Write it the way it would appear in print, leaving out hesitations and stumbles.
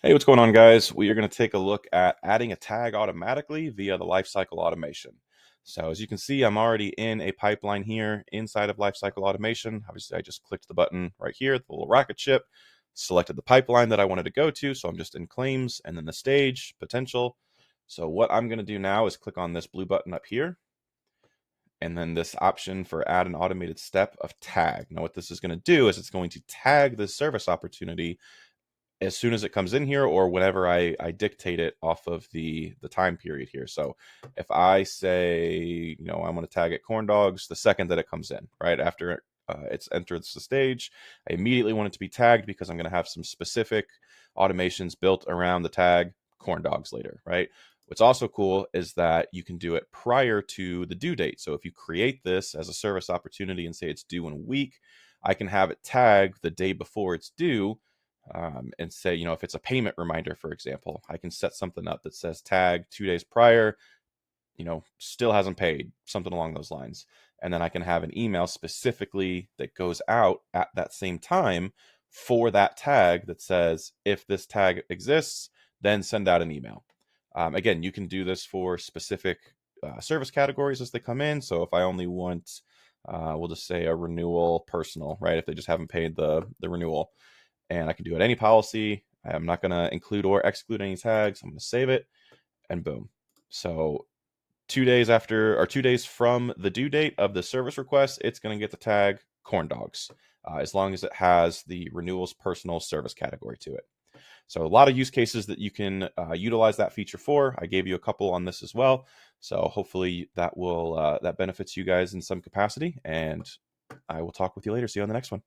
Hey, what's going on, guys? We are going to take a look at adding a tag automatically via the lifecycle automation. So as you can see, I'm already in a pipeline here inside of lifecycle automation. Obviously, I just clicked the button right here, the little rocket ship, selected the pipeline that I wanted to go to. So I'm just in claims and then the stage, potential. So what I'm going to do now is click on this blue button up here, and then this option for add an automated step of tag. Now what this is going to do is it's going to tag this service opportunity as soon as it comes in here, or whenever I dictate it off of the time period here. So if I say, I want to tag it corn dogs the second that it comes in, right after it's enters the stage, I immediately want it to be tagged because I'm going to have some specific automations built around the tag corn dogs later, right? What's also cool is that you can do it prior to the due date. So if you create this as a service opportunity and say it's due in a week, I can have it tagged the day before it's due, and say, if it's a payment reminder, for example, I can set something up that says tag 2 days prior, still hasn't paid, something along those lines. And then I can have an email specifically that goes out at that same time for that tag that says, if this tag exists, then send out an email. Again, you can do this for specific service categories as they come in. So if I only want, we'll just say a renewal personal, right? If they just haven't paid the renewal, and I can do it any policy. I'm not going to include or exclude any tags. I'm going to save it, and boom. So 2 days after, or 2 days from the due date of the service request, it's going to get the tag corn dogs, as long as it has the renewals personal service category to it. So a lot of use cases that you can utilize that feature for. I gave you a couple on this as well. So hopefully that will that benefits you guys in some capacity. And I will talk with you later. See you on the next one.